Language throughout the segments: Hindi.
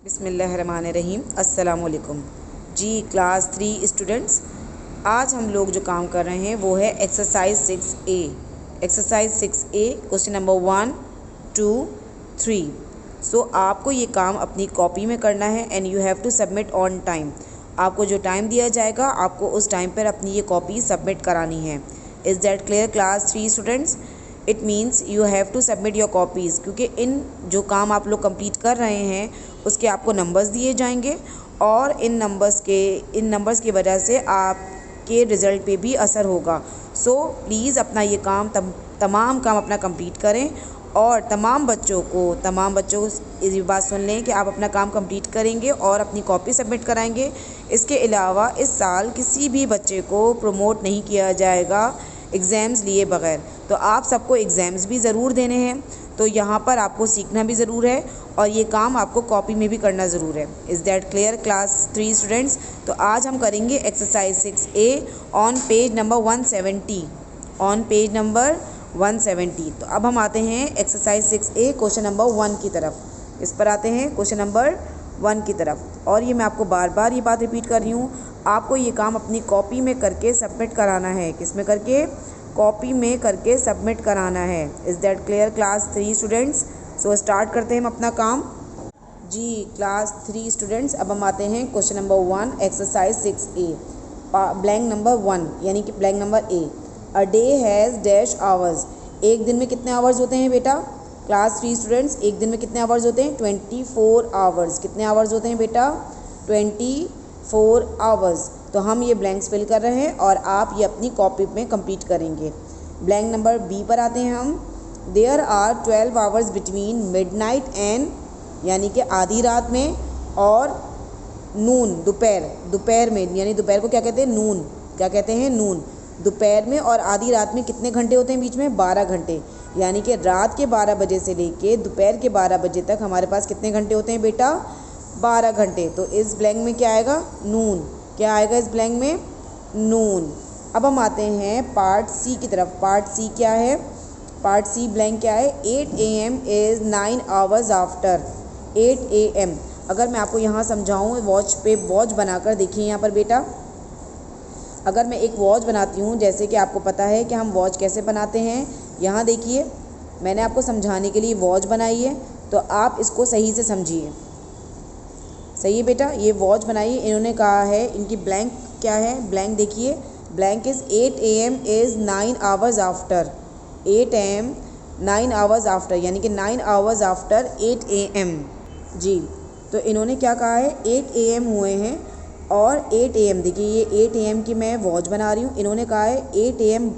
बिस्मिल्लाहिर्रहमानिर्रहीम। अस्सलाम वालेकुम जी। क्लास 3 स्टूडेंट्स, आज हम लोग जो काम कर रहे हैं वो है exercise 6A। Exercise 6A question number 1, 2, 3। So आपको ये काम अपनी कॉपी में करना है and you have to submit on time. आपको जो टाइम दिया जाएगा आपको उस टाइम पर अपनी ये कॉपी सबमिट करानी है। Is that clear class 3 students? It means you have to submit your copies, क्योंकि इन जो काम आप लोग कंप्लीट कर रहे हैं उसके आपको नंबर्स दिए जाएंगे और इन नंबर्स की वजह से आपके रिज़ल्ट पे भी असर होगा। सो प्लीज़ अपना ये काम तमाम काम अपना कंप्लीट करें और तमाम बच्चों को ये बात सुन लें कि आप अपना काम कंप्लीट करेंगे और अपनी कॉपी सबमिट कराएंगे। इसके अलावा इस साल किसी भी बच्चे को प्रमोट नहीं किया जाएगा एग्ज़ाम्स लिए बग़ैर। तो आप सबको एग्ज़ाम्स भी ज़रूर देने हैं, तो यहाँ पर आपको सीखना भी ज़रूर है और ये काम आपको कॉपी में भी करना ज़रूर है। Is that clear class 3 students? तो आज हम करेंगे exercise 6A on page number 170। तो अब हम आते हैं एक्सरसाइज 6A क्वेश्चन नंबर 1 की तरफ। इस पर आते हैं क्वेश्चन नंबर 1 की तरफ। और ये मैं आपको बार बार ये बात रिपीट कर रही हूँ, आपको ये काम अपनी कॉपी में करके सबमिट कराना है। किस में करके? कॉपी में करके सबमिट कराना है। Is that clear class 3 students? So start करते हैं हम अपना काम जी। क्लास 3 स्टूडेंट्स, अब हम आते हैं question number 1 exercise 6A blank number 1 यानी कि blank number A। A day has dash hours. एक दिन में कितने आवर्स होते हैं बेटा? क्लास 3 स्टूडेंट्स, एक दिन में कितने आवर्स होते हैं? 24 आवर्स। कितने आवर्स होते हैं बेटा? 24 आवर्स। तो हम ये ब्लैंक्स फिल कर रहे हैं और आप ये अपनी कॉपी में कंप्लीट करेंगे। ब्लैंक नंबर B पर आते हैं हम। There are 12 hours between midnight and यानी कि आधी रात में और नून दोपहर में, यानी दोपहर को क्या कहते हैं? नून। क्या कहते हैं? नून। दोपहर में और आधी रात में कितने घंटे होते हैं बीच में? 12 घंटे। यानी कि रात के 12 बजे से लेके दोपहर के 12 बजे तक हमारे पास कितने घंटे होते हैं बेटा? 12 घंटे। तो इस ब्लैंक में क्या आएगा? नून। क्या आएगा इस ब्लैंक में? नून। अब हम आते हैं पार्ट सी की तरफ। पार्ट सी क्या है? पार्ट सी ब्लैंक क्या है? 8 AM is 9 hours after. 8 AM। अगर मैं आपको यहाँ समझाऊँ, वॉच पे वॉच बनाकर देखिए यहाँ पर बेटा। अगर मैं एक वॉच बनाती हूँ, जैसे कि आपको पता है कि हम वॉच कैसे बनाते हैं, यहाँ देखिए मैंने आपको समझाने के लिए वॉच बनाई है, तो आप इसको सही से समझिए। सही है बेटा? ये वॉच बनाइए। इन्होंने कहा है, इनकी ब्लैंक क्या है? ब्लैंक देखिए, blank is 8 AM is 9 hours after. 8 AM 9 hours after, यानी कि 9 आवर्स आफ्टर 8 AM जी। तो इन्होंने क्या कहा है? 8 AM हुए हैं और 8 AM, देखिए ये 8 AM की मैं वॉच बना रही हूँ। इन्होंने कहा है 8 AM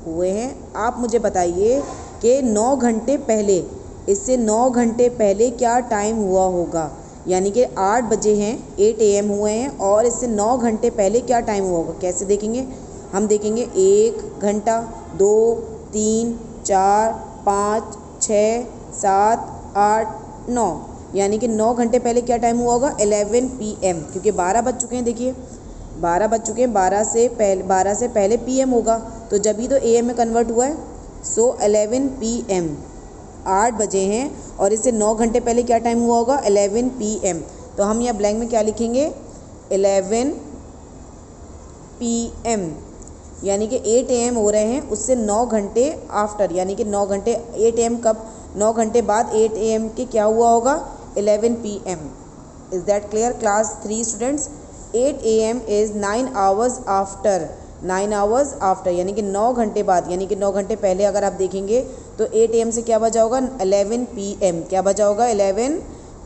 हुए हैं। आप मुझे बताइए कि 9 घंटे पहले, इससे 9 घंटे पहले क्या टाइम हुआ होगा? यानी कि 8 बजे हैं, 8 AM हुए हैं और इससे 9 घंटे पहले क्या टाइम हुआ होगा? कैसे देखेंगे? हम देखेंगे 1 घंटा, 2, 3, 4, 5, 6, 7, 8, 9, यानी कि 9 घंटे पहले क्या टाइम हुआ होगा? 11 PM, क्योंकि 12 बज चुके हैं। देखिए 12 बज चुके हैं, 12 से पहले PM होगा, तो जब ही तो AM में कन्वर्ट हुआ है। सो 11 PM 8 बजे हैं और इससे 9 घंटे पहले क्या टाइम हुआ होगा? 11 PM। तो हम यहाँ ब्लैंक में क्या लिखेंगे? 11 PM, यानी कि 8 AM हो रहे हैं, उससे 9 घंटे आफ्टर, यानी कि 9 घंटे 8 AM कब? 9 घंटे बाद 8 AM के क्या हुआ होगा? 11 PM। Is that clear class 3 students? 8 AM is 9 hours after. 9 hours after यानी कि 9 घंटे बाद, यानी कि 9 घंटे पहले अगर आप देखेंगे तो 8 AM से क्या बजा होगा? 11 PM। क्या बजा होगा? 11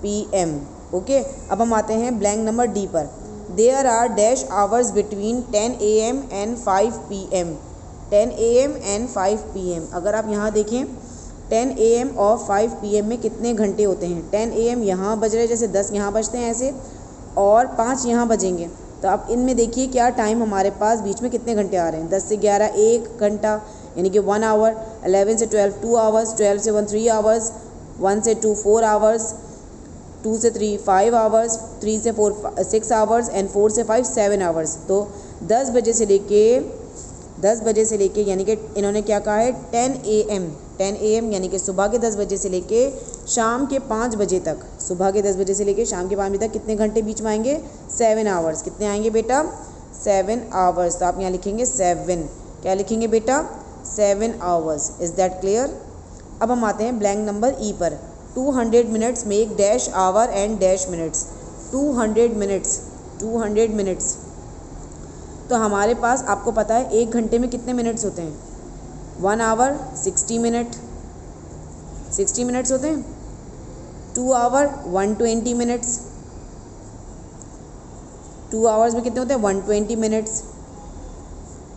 PM। ओके। अब हम आते हैं ब्लैंक नंबर D पर। There are dash hours between 10 AM and 5 PM। 10 AM and 5 PM। अगर आप यहाँ देखें 10 AM और 5 PM में कितने घंटे होते हैं? 10 AM यहाँ बज रहे, जैसे 10 यहाँ बजते हैं ऐसे, और 5 यहाँ बजेंगे। तो आप इनमें देखिए क्या टाइम हमारे पास बीच में कितने घंटे आ रहे हैं? 10 से 11 1 घंटा, यानी कि 1 आवर। 11 से 12 2 आवर्स। 12 से 1 3 आवर्स। 1 से 2 4 आवर्स। 2 से 3 5 आवर्स। 3 से 4 6 आवर्स एंड 4 से 5 7 आवर्स। तो 10 बजे से लेके यानी कि इन्होंने क्या कहा है? 10 AM यानी कि सुबह के 10 बजे से लेके शाम के 5 बजे तक, सुबह के 10 बजे से लेके शाम के 5 बजे तक कितने घंटे बीच में आएंगे? 7 आवर्स। कितने आएंगे बेटा? 7 आवर्स। तो आप यहाँ लिखेंगे 7। क्या लिखेंगे बेटा? 7 आवर्स। Is that clear? अब हम आते हैं ब्लैंक नंबर ई पर। 200 minutes make dash our and dash minutes. 200 minutes, 200 minutes. तो हमारे पास आपको पता है 1 घंटे में कितने मिनट्स होते हैं? 1 आवर 60 मिनट, 60 मिनट्स होते हैं। 2 आवर 120 मिनट्स, 2 आवर्स में कितने होते हैं? 120 minutes.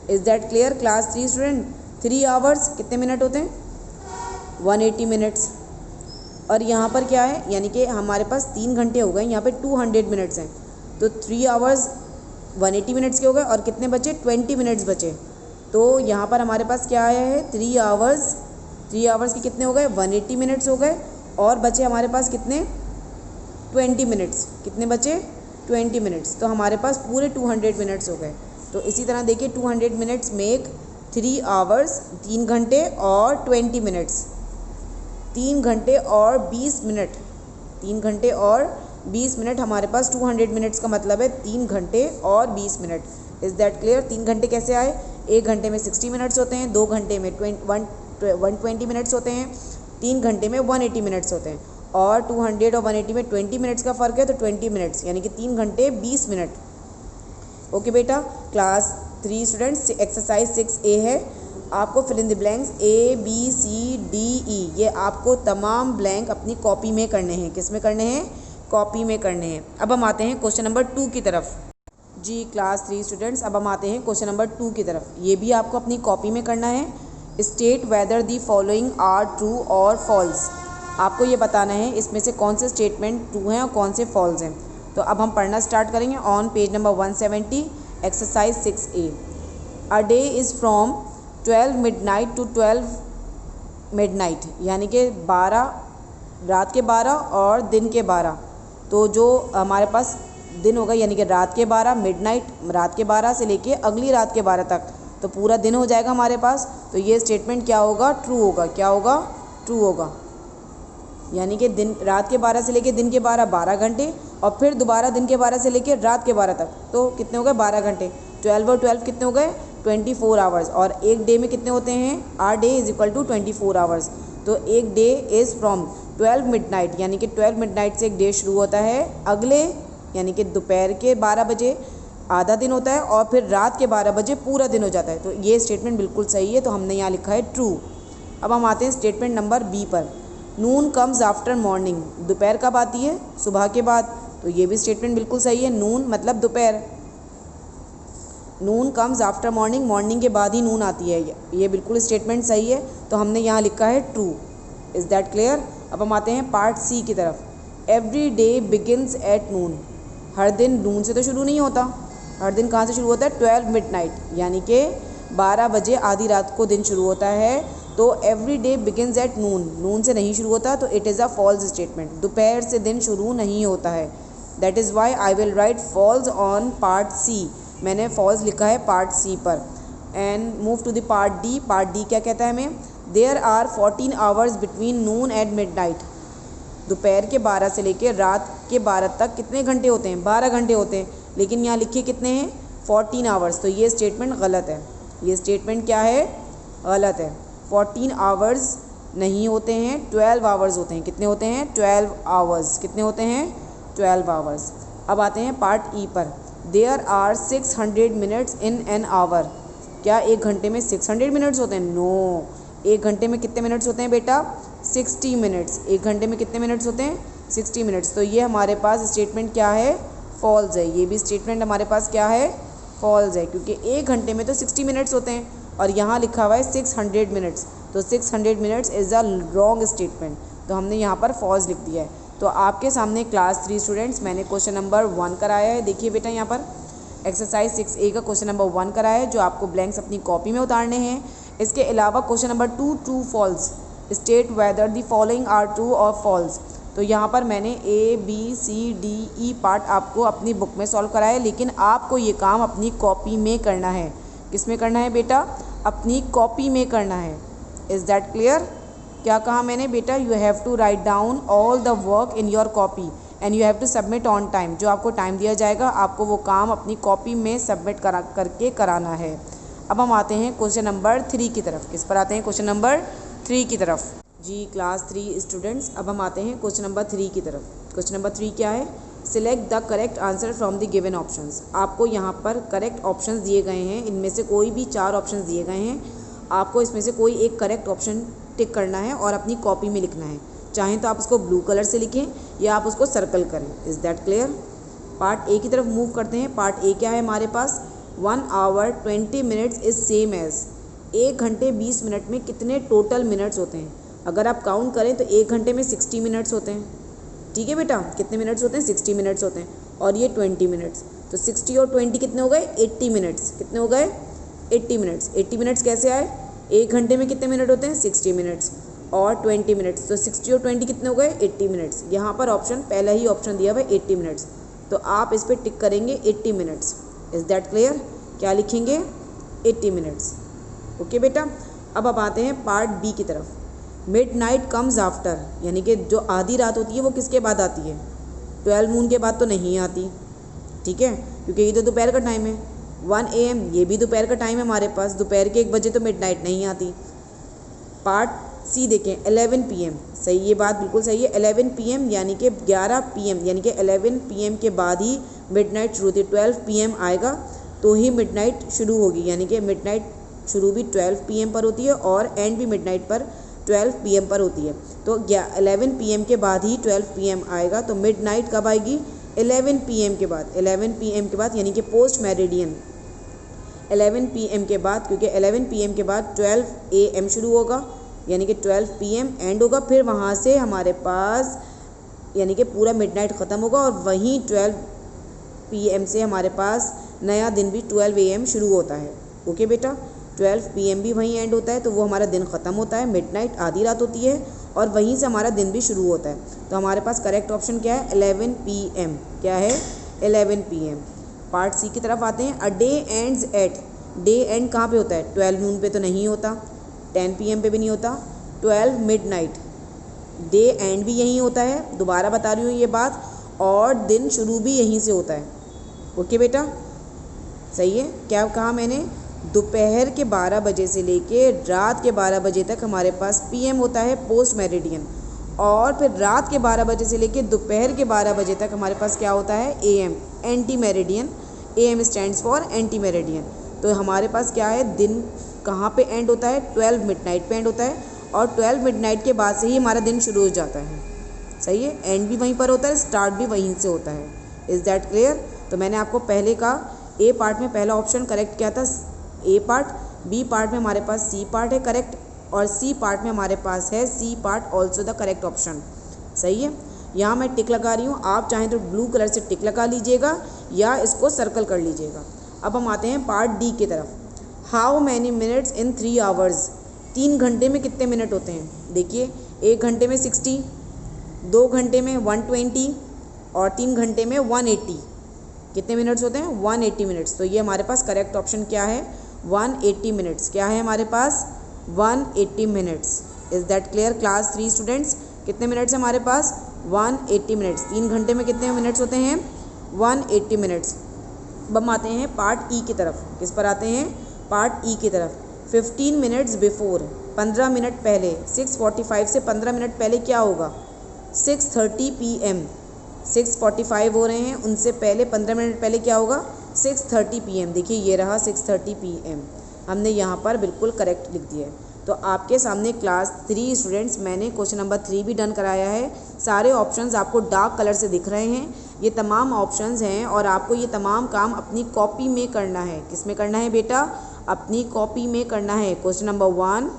Is that clear class 3 student? 3 hours कितने मिनट होते हैं? 180 मिनट्स। और यहाँ पर क्या है, यानी कि हमारे पास 3 घंटे हो गए, यहाँ पे 200 मिनट्स हैं। तो 3 आवर्स 180 मिनट्स के हो गए और कितने बचे? 20 मिनट्स बचे। तो यहाँ पर हमारे पास क्या आया है? 3 आवर्स, 3 आवर्स के कितने हो गए? 180 मिनट्स हो गए और बचे हमारे पास कितने? 20 मिनट्स। कितने बचे? 20 मिनट्स। तो हमारे पास पूरे 200 मिनट्स हो गए। तो इसी तरह देखिए 200 मिनट्स मेक 3 आवर्स, 3 घंटे और 20 मिनट्स, 3 घंटे और 20 मिनट, 3 घंटे और 20 मिनट। हमारे पास 200 मिनट्स का मतलब है 3 घंटे और 20 मिनट। Is that clear? 3 घंटे कैसे आए? 1 घंटे में 60 मिनट्स होते हैं, 2 घंटे में 120 मिनट्स होते हैं, 3 घंटे में 180 मिनट्स होते हैं। और 200 और 180 में 20 मिनट्स का फ़र्क है, तो 20 मिनट्स यानी कि 3 घंटे 20 मिनट। ओके बेटा, क्लास 3 स्टूडेंट्स एक्सरसाइज 6A है। आपको fill in the blanks ABCDE ये आपको तमाम ब्लैंक अपनी कॉपी में करने हैं। किस में करने हैं? कॉपी में करने हैं। अब हम आते हैं क्वेश्चन नंबर 2 की तरफ। जी क्लास 3 स्टूडेंट्स, अब हम आते हैं क्वेश्चन नंबर 2 की तरफ। ये भी आपको अपनी कॉपी में करना है। State whether the following are true और फॉल्स। आपको ये बताना है इसमें से कौन से स्टेटमेंट ट्रू हैं और कौन से फॉल्स हैं। तो अब हम पढ़ना स्टार्ट करेंगे on page number 170 exercise 6A। A day is from 12 midnight to 12 midnight, यानी कि 12 रात के 12 और दिन के 12। तो जो हमारे पास दिन होगा यानी कि रात के 12, मिडनाइट रात के 12 से लेके अगली रात के 12 तक, तो पूरा दिन हो जाएगा हमारे पास। तो ये स्टेटमेंट क्या होगा? ट्रू होगा। क्या होगा? ट्रू होगा। यानी कि दिन रात के 12 से लेके दिन के 12 12 घंटे और फिर दोबारा दिन के 12 से लेके रात के 12 तक, तो कितने हो गए? 12 घंटे। 12 और 12 कितने हो गए? 24 आवर्स। और एक डे में कितने होते हैं? A day is equal to 24 hours. तो एक डे इज़ फ्रॉम 12 मिडनाइट, यानी कि 12 मिडनाइट से एक डे शुरू होता है, अगले यानी कि दोपहर के 12 बजे आधा दिन होता है और फिर रात के 12 बजे पूरा दिन हो जाता है। तो ये स्टेटमेंट बिल्कुल सही है, तो हमने यहाँ लिखा है ट्रू। अब हम आते हैं स्टेटमेंट नंबर बी पर। नून कम्स आफ्टर मॉर्निंग, दोपहर कब आती है? सुबह के बाद। तो ये भी स्टेटमेंट बिल्कुल सही है। नून मतलब दोपहर। नून कम्स आफ्टर मॉर्निंग, मॉर्निंग के बाद ही नून आती है, ये बिल्कुल स्टेटमेंट सही है, तो हमने यहाँ लिखा है ट्रू। Is that clear? अब हम आते हैं पार्ट सी की तरफ। Every day begins at noon, हर दिन नून से तो शुरू नहीं होता। हर दिन कहाँ से शुरू होता है? 12 मिडनाइट, यानी कि 12 बजे आधी रात को दिन शुरू होता है। तो every day begins at noon, noon से नहीं शुरू होता, तो it is a false statement. दोपहर से दिन शुरू नहीं होता है। That is why I will write false on part C. मैंने फॉल्स लिखा है पार्ट सी पर। And move to the part D. Part D क्या कहता है हमें? There are 14 hours between noon and midnight. दोपहर के 12 से लेकर रात के 12 तक कितने घंटे होते हैं? 12 घंटे होते हैं, लेकिन यहाँ लिखिए कितने हैं? 14 आवर्स। तो ये स्टेटमेंट गलत है। ये स्टेटमेंट क्या है? गलत है। 14 आवर्स नहीं होते हैं, 12 आवर्स होते हैं। कितने होते हैं? 12 आवर्स। कितने होते हैं? 12 आवर्स। अब आते हैं पार्ट ई पर। There are 600 minutes in an hour. क्या एक घंटे में 600 मिनट्स होते हैं? नो। एक घंटे में कितने मिनट्स होते हैं बेटा? 60 मिनट्स। एक घंटे में कितने मिनट्स होते हैं? 60 मिनट्स। तो ये हमारे पास स्टेटमेंट क्या है? फॉल्स है। ये भी स्टेटमेंट हमारे पास क्या है? फॉल्स है, क्योंकि एक घंटे में तो 60 मिनट्स होते हैं और यहाँ लिखा हुआ है 600 मिनट्स। तो 600 minutes is a wrong statement, तो हमने यहाँ पर फॉल्स लिख दिया है। तो आपके सामने क्लास 3 स्टूडेंट्स मैंने क्वेश्चन नंबर 1 कराया है। देखिए बेटा, यहाँ पर एक्सरसाइज 6A का क्वेश्चन नंबर 1 कराया है, जो आपको ब्लैंक्स अपनी कॉपी में उतारने हैं। इसके अलावा question number 2 true false, state whether the following are true और फॉल्स। तो यहाँ पर मैंने ABCDE पार्ट आपको अपनी बुक में सॉल्व कराया है, लेकिन आपको ये काम अपनी कॉपी में करना है। किस में करना है बेटा? अपनी कॉपी में करना है। Is that clear? क्या कहा मैंने बेटा, you have to write down all the work in your copy and you have to submit on time. जो आपको टाइम दिया जाएगा आपको वो काम अपनी कॉपी में सबमिट करके कराना है। अब हम आते हैं क्वेश्चन नंबर 3 की तरफ। किस पर आते हैं? क्वेश्चन नंबर 3 की तरफ। जी क्लास 3 स्टूडेंट्स, अब हम आते हैं क्वेश्चन नंबर 3 की तरफ। क्वेश्चन नंबर 3 क्या है? Select the correct answer from the given options. आपको यहाँ पर करेक्ट ऑप्शंस दिए गए हैं, इनमें से कोई भी 4 ऑप्शंस दिए गए हैं। आपको इसमें से कोई एक करेक्ट ऑप्शन टिक करना है और अपनी कॉपी में लिखना है। चाहें तो आप उसको ब्लू कलर से लिखें या आप उसको सर्कल करें। Is that clear? Part A की तरफ मूव करते हैं। पार्ट ए क्या है हमारे पास? 1 hour 20 minutes is same as. 1 घंटे 20 मिनट में कितने टोटल मिनट्स होते हैं? अगर आप काउंट करें तो 1 घंटे में 60 मिनट्स होते हैं। ठीक है बेटा, कितने मिनट्स होते हैं? 60 मिनट्स होते हैं। और ये 20 मिनट्स, तो 60 और 20 कितने हो गए? 80 मिनट्स। कितने हो गए? 80 मिनट्स। 80 मिनट्स कैसे आए? 1 घंटे में कितने मिनट होते हैं? 60 मिनट्स और 20 मिनट्स, तो 60 और 20 कितने हो गए? 80 मिनट्स। यहाँ पर ऑप्शन पहला ही ऑप्शन दिया हुआ है 80 मिनट्स, तो आप इस पर टिक करेंगे 80 मिनट्स। Is that clear? क्या लिखेंगे? 80 मिनट्स। ओके बेटा, अब आप आते हैं पार्ट बी की तरफ। मिड नाइट कम्स आफ्टर, यानी कि जो आधी रात होती है वो किसके बाद आती है? 12 मून के बाद तो नहीं आती। ठीक है, क्योंकि ये तो दोपहर का टाइम है। 1 AM ये भी दोपहर का टाइम है हमारे पास। दोपहर के 1 बजे तो मिड नाइट नहीं आती। पार्ट सी देखें, 11 PM। सही, ये बात बिल्कुल सही है। 11 PM यानी कि 11 PM, यानी कि 11 PM के बाद ही मिडनाइट शुरू होती है। 12 PM आएगा तो ही मिडनाइट शुरू होगी, यानी कि मिडनाइट शुरू भी 12 PM पर होती है और एंड भी मिडनाइट पर 12 PM पर होती है। तो 11 PM के बाद ही 12 PM आएगा, तो मिडनाइट कब आएगी? 11 PM के बाद। 11 PM के बाद यानी कि पोस्ट मेरिडियन 11 PM के बाद, क्योंकि 11 PM के बाद 12 AM शुरू होगा, यानी कि 12 PM एंड होगा। फिर वहाँ से हमारे पास यानी कि पूरा मिडनाइट ख़त्म होगा और वहीं 12 PM से हमारे पास नया दिन भी 12 AM शुरू होता है। ओके बेटा, 12 PM भी वहीं एंड होता है, तो वो हमारा दिन ख़त्म होता है। मिडनाइट आधी रात होती है और वहीं से हमारा दिन भी शुरू होता है। तो हमारे पास करेक्ट ऑप्शन क्या है? 11 PM। क्या है? 11 PM। पार्ट सी की तरफ आते हैं। A day ends at, day and कहाँ पे होता है? 12 नून पे तो नहीं होता, 10 PM पे भी नहीं होता। 12 मिडनाइट, डे एंड भी यहीं होता है, दोबारा बता रही हूँ ये बात, और दिन शुरू भी यहीं से होता है। ओके बेटा, सही है। क्या कहा मैंने? दोपहर के 12 बजे से लेके रात के 12 बजे तक हमारे पास PM होता है, पोस्ट मेरिडियन, और फिर रात के 12 बजे से लेके दोपहर के 12 बजे तक हमारे पास क्या होता है? AM, anti meridian. AM stands for anti meridian. तो हमारे पास क्या है? दिन कहाँ पे एंड होता है? 12 मिडनाइट पे एंड होता है, और 12 मिडनाइट के बाद से ही हमारा दिन शुरू हो जाता है। सही है, एंड भी वहीं पर होता है, स्टार्ट भी वहीं से होता है। Is that clear? तो मैंने आपको पहले का ए पार्ट में पहला ऑप्शन करेक्ट किया था, ए पार्ट। बी पार्ट में हमारे पास सी पार्ट है करेक्ट, और सी पार्ट में हमारे पास है C part also the correct option. सही है, यहाँ मैं टिक लगा रही हूँ, आप चाहें तो ब्लू कलर से टिक लगा लीजिएगा या इसको सर्कल कर लीजिएगा। अब हम आते हैं पार्ट डी की तरफ। How many minutes in 3 hours, 3 घंटे में कितने मिनट होते हैं? देखिए, 1 घंटे में 60, 2 घंटे में 120 और 3 घंटे में 180। कितने मिनट्स होते हैं? 180 मिनट्स। तो ये हमारे पास करेक्ट ऑप्शन क्या है? 180 मिनट्स। क्या है हमारे पास? 180 minutes. Is that clear class 3 students? कितने मिनट्स है हमारे पास? 180 मिनट्स। 3 घंटे में कितने मिनट्स होते हैं? 180 मिनट्स। अब हम आते हैं पार्ट ई की तरफ। किस पर आते हैं? पार्ट ई की तरफ। 15 मिनट्स बिफोर, 15 मिनट पहले। 6:45 से 15 मिनट पहले क्या होगा? 6:30 PM। 6:45 हो रहे हैं, उनसे पहले 15 मिनट पहले क्या होगा? 6:30 PM। देखिए ये रहा 6:30 PM, हमने यहाँ पर बिल्कुल करेक्ट लिख दिया है। तो आपके सामने क्लास 3 स्टूडेंट्स मैंने क्वेश्चन नंबर 3 भी डन कराया है। सारे ऑप्शंस आपको डार्क कलर से दिख रहे हैं, ये तमाम ऑप्शंस हैं और आपको ये तमाम काम अपनी कॉपी में करना है। किस में करना है बेटा? अपनी कॉपी में करना है। Question number 1,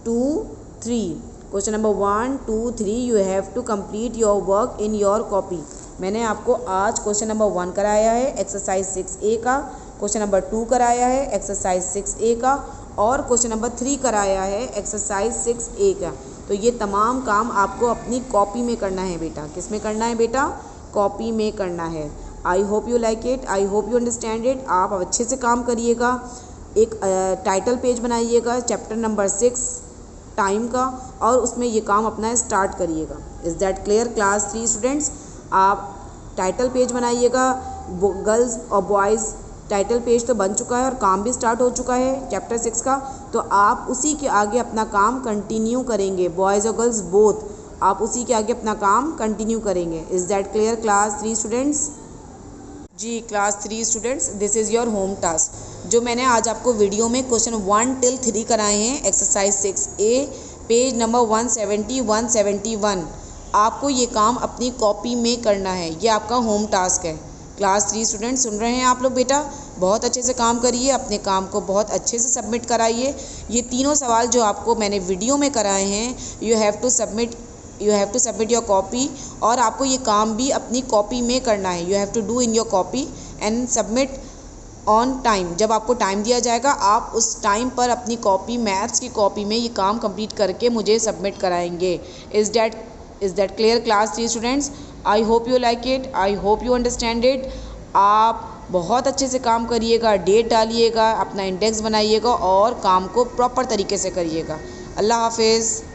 2, 3। Question number 1, 2, 3 you have to complete your work in your copy. मैंने आपको आज क्वेश्चन नंबर 1 कराया है एक्सरसाइज 6A का, क्वेश्चन नंबर 2 कराया है एक्सरसाइज 6A का, और क्वेश्चन नंबर 3 कराया है एक्सरसाइज 6A का। तो ये तमाम काम आपको अपनी कॉपी में करना है बेटा। किस में करना है बेटा? कॉपी में करना है। I hope you like it, I hope you understand it. आप अच्छे से काम करिएगा। एक टाइटल पेज बनाइएगा, चैप्टर नंबर 6 टाइम का और उसमें ये काम अपना स्टार्ट करिएगा। Is that clear class 3 students? आप टाइटल पेज बनाइएगा। गर्ल्स और बॉयज़ टाइटल पेज तो बन चुका है और काम भी स्टार्ट हो चुका है चैप्टर 6 का, तो आप उसी के आगे अपना काम कंटिन्यू करेंगे। बॉयज़ और गर्ल्स बोथ आप उसी के आगे अपना काम कंटिन्यू करेंगे। Is that clear class 3 students? जी class 3 students, this is your home task. जो मैंने आज आपको वीडियो में क्वेश्चन 1 till 3 कराए हैं एक्सरसाइज 6A पेज नंबर 170 171, आपको ये काम अपनी कॉपी में करना है। ये आपका होम टास्क है। क्लास 3 स्टूडेंट्स सुन रहे हैं आप लोग? बेटा बहुत अच्छे से काम करिए, अपने काम को बहुत अच्छे से सबमिट कराइए। ये तीनों सवाल जो आपको मैंने वीडियो में कराए हैं, you have to submit your copy, और आपको ये काम भी अपनी कॉपी में करना है। You have to do in your copy and submit on time. जब आपको टाइम दिया जाएगा आप उस टाइम पर अपनी कॉपी, मैथ्स की कॉपी में ये काम कंप्लीट करके मुझे सबमिट कराएंगे। Is that clear class 3 students? I hope you like it, I hope you understand it. आप बहुत अच्छे से काम करिएगा, डेट डालिएगा, अपना इंडेक्स बनाइएगा और काम को प्रॉपर तरीके से करिएगा। अल्लाह हाफिज़।